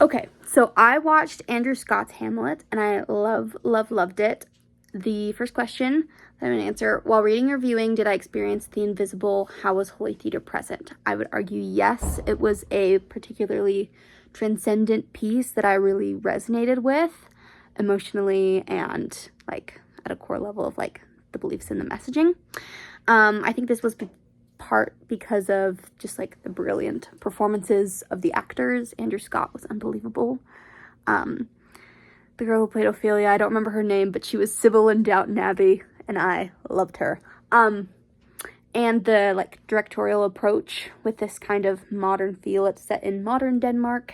Okay, so I watched Andrew Scott's Hamlet, and I loved it. The first question that I'm going to answer, while reading or viewing, did I experience the invisible? How was Holy Theater present? I would argue yes. It was a particularly transcendent piece that I really resonated with emotionally and, like, at a core level of, like, the beliefs in the messaging. I think this was part because of just like the brilliant performances of the actors. Andrew Scott was unbelievable. The girl who played Ophelia, I don't remember her name, but she was Sybil in Downton Abbey, and I loved her. And the like directorial approach with this kind of modern feel. It's set in modern Denmark,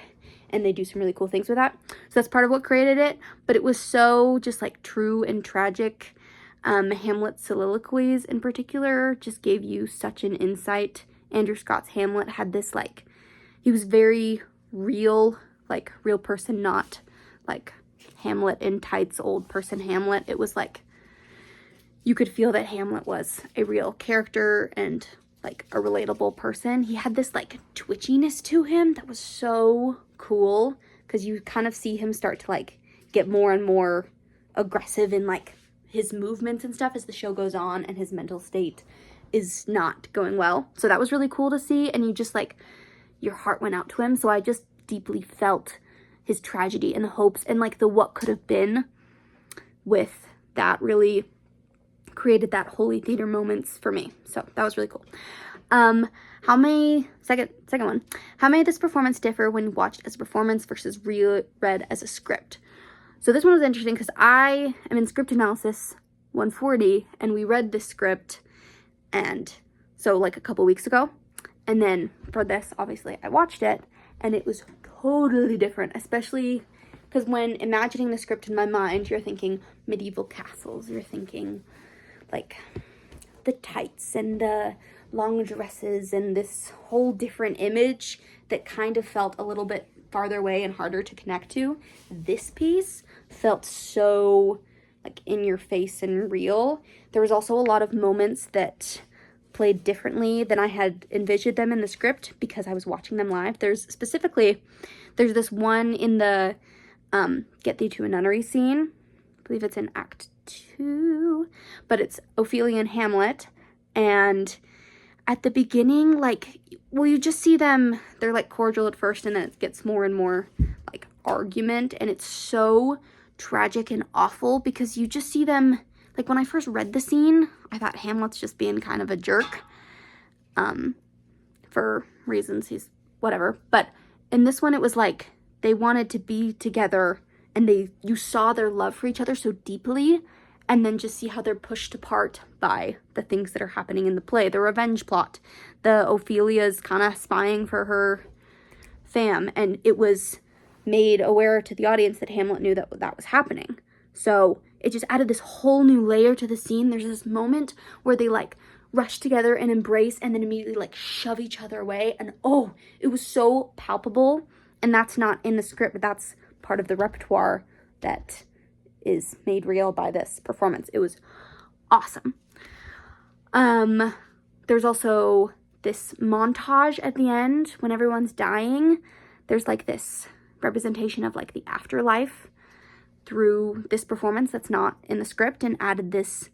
and they do some really cool things with that. So that's part of what created it. But it was so just like true and tragic. Hamlet's soliloquies in particular just gave you such an insight. Andrew Scott's Hamlet had this like, he was very real, like real person, not like Hamlet in tights, old person Hamlet. It was like, you could feel that Hamlet was a real character and like a relatable person. He had this like twitchiness to him that was so cool because you kind of see him start to like get more and more aggressive in like his movements and stuff as the show goes on, and his mental state is not going well. So that was really cool to see, and you just like, your heart went out to him. So I just deeply felt his tragedy and the hopes and like the what could have been with that. Really created that Holy Theater moments for me. So that was really cool. How may this performance differ when watched as a performance versus read as a script? So this one was interesting because I am in script analysis 140, and we read this script, and so like a couple weeks ago, and then for this, obviously, I watched it, and it was totally different, especially because when imagining the script in my mind, you're thinking medieval castles, you're thinking like the tights and the long dresses and this whole different image that kind of felt a little bit farther away and harder to connect to. This piece felt so like in your face and real. There was also a lot of moments that played differently than I had envisioned them in the script because I was watching them live. There's this one in the Get Thee to a Nunnery scene. I believe it's in Act 2, but it's Ophelia and Hamlet, and at the beginning, like, well, you just see them, they're like cordial at first, and then it gets more and more like argument, and it's so tragic and awful because you just see them, like, when I first read the scene, I thought Hamlet's just being kind of a jerk, for reasons he's whatever, but in this one, it was like they wanted to be together, and you saw their love for each other so deeply, and then just see how they're pushed apart by the things that are happening in the play. The revenge plot. The Ophelia's kind of spying for her fam, and it was made aware to the audience that Hamlet knew that that was happening. So it just added this whole new layer to the scene. There's this moment where they like rush together and embrace and then immediately like shove each other away. And oh, it was so palpable. And that's not in the script, but that's part of the repertoire that is made real by this performance. It was awesome. There's also this montage at the end when everyone's dying. There's like this representation of like the afterlife through this performance that's not in the script, and added this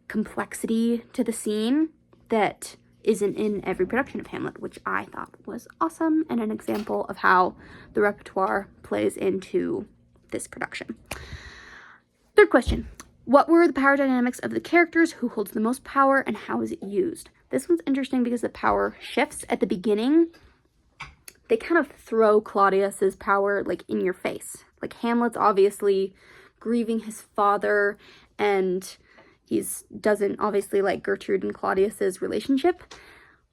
complexity to the scene that isn't in every production of Hamlet, which I thought was awesome and an example of how the repertoire plays into this production. Third question. What were the power dynamics of the characters? Who holds the most power, and how is it used? This one's interesting because the power shifts at the beginning. They kind of throw Claudius's power like in your face. Like Hamlet's obviously grieving his father, and doesn't obviously like Gertrude and Claudius's relationship,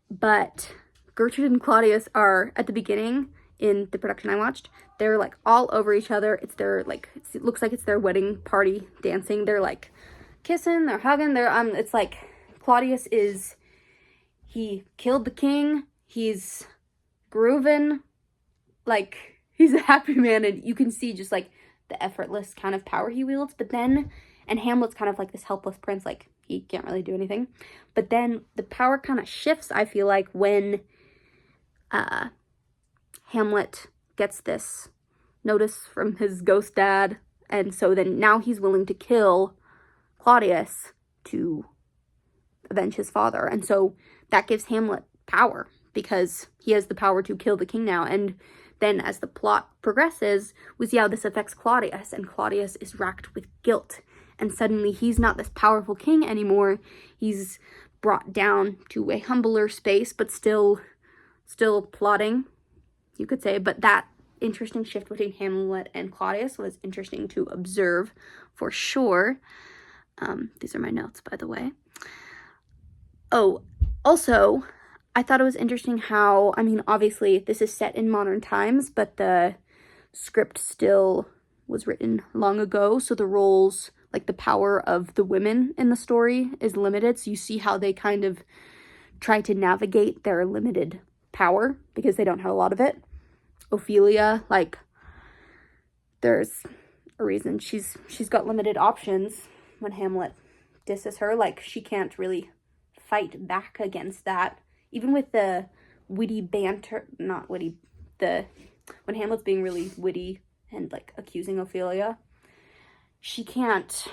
but Gertrude and Claudius are at the beginning in the production I watched. They're like all over each other. It's their like, it looks like it's their wedding party dancing. They're like kissing, they're hugging, it's like Claudius he killed the king, he's grooving, like he's a happy man, and you can see just like the effortless kind of power he wields. But then, and Hamlet's kind of like this helpless prince, like he can't really do anything. But then the power kind of shifts, I feel like, when Hamlet gets this notice from his ghost dad, and so then now he's willing to kill Claudius to avenge his father. And so that gives Hamlet power, because he has the power to kill the king now. And then as the plot progresses, we see how this affects Claudius, and Claudius is racked with guilt. And suddenly he's not this powerful king anymore. He's brought down to a humbler space, but still plotting, you could say. But that interesting shift between Hamlet and Claudius was interesting to observe for sure. These are my notes, by the way. Oh, also, I thought it was interesting how, I mean, obviously this is set in modern times, but the script still was written long ago, so the roles, like the power of the women in the story is limited. So you see how they kind of try to navigate their limited power because they don't have a lot of it. Ophelia, like, there's a reason she's got limited options when Hamlet disses her. Like, she can't really fight back against that. Even with the witty banter, not witty, when Hamlet's being really witty and, like, accusing Ophelia, she can't,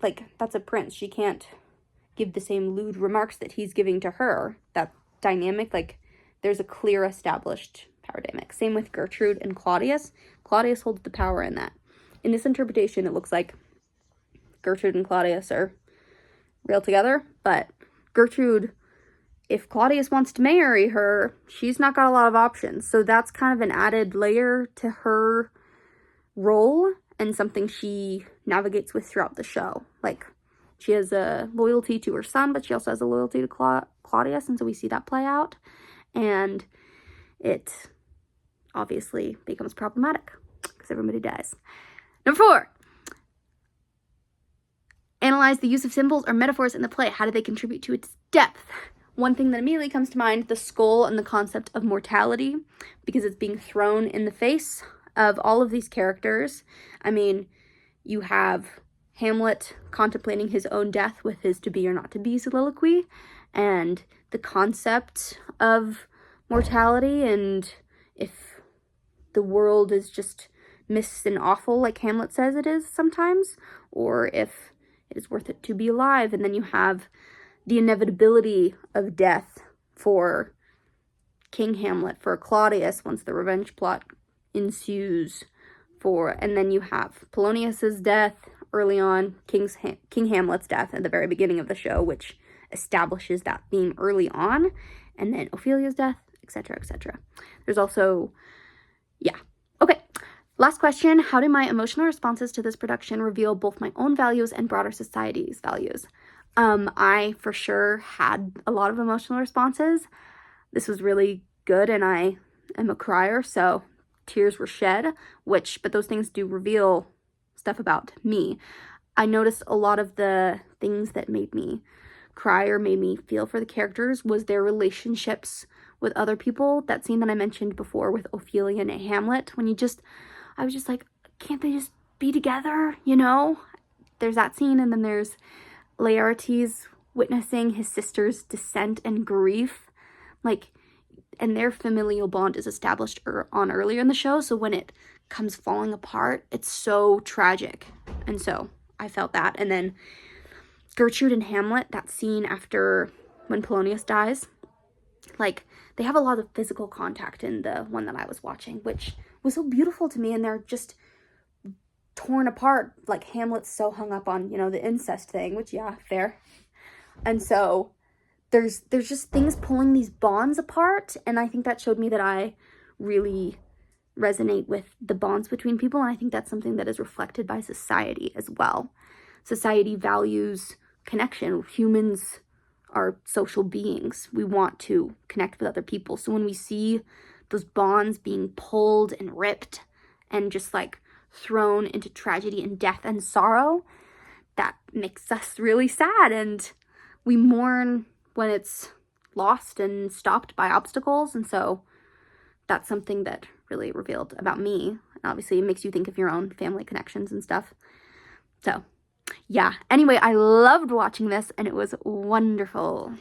like, that's a prince. She can't give the same lewd remarks that he's giving to her. That dynamic, like, there's a clear established power dynamic. Same with Gertrude and Claudius. Claudius holds the power in that. In this interpretation, it looks like Gertrude and Claudius are real together, but Gertrude, if Claudius wants to marry her, she's not got a lot of options. So that's kind of an added layer to her role and something she navigates with throughout the show. Like, she has a loyalty to her son, but she also has a loyalty to Claudius, and so we see that play out. And it obviously becomes problematic because everybody dies. Number 4. Analyze the use of symbols or metaphors in the play. How do they contribute to its depth? One thing that immediately comes to mind, the skull and the concept of mortality, because it's being thrown in the face of all of these characters. I mean, you have Hamlet contemplating his own death with his to be or not to be soliloquy, and the concept of mortality, and if the world is just mist and awful like Hamlet says it is sometimes, or if it is worth it to be alive. And then you have the inevitability of death for King Hamlet, for Claudius once the revenge plot ensues, and then you have Polonius's death early on, King Hamlet's death at the very beginning of the show, which establishes that theme early on, and then Ophelia's death, etc., etc. There's also, yeah. Okay, last question. How do my emotional responses to this production reveal both my own values and broader society's values? I for sure had a lot of emotional responses. This was really good, and I am a crier, so tears were shed, but those things do reveal stuff about me. I noticed a lot of the things that made me cry or made me feel for the characters was their relationships with other people. That scene that I mentioned before with Ophelia and Hamlet, when I was just like, can't they just be together, you know? There's that scene, and then there's Laertes witnessing his sister's descent and grief, like, and their familial bond is established on earlier in the show, so when it comes falling apart, it's so tragic. And so I felt that. And then Gertrude and Hamlet, that scene after when Polonius dies, like, they have a lot of physical contact in the one that I was watching, which was so beautiful to me, and they're just torn apart. Like, Hamlet's so hung up on, the incest thing, which, yeah, fair. And so there's just things pulling these bonds apart, and I think that showed me that I really resonate with the bonds between people, and I think that's something that is reflected by society as well. Society values connection. Humans are social beings. We want to connect with other people. So when we see those bonds being pulled and ripped and just like thrown into tragedy and death and sorrow, that makes us really sad, and we mourn when it's lost and stopped by obstacles. And so that's something that really revealed about me. And obviously it makes you think of your own family connections and stuff. So yeah, anyway, I loved watching this, and it was wonderful.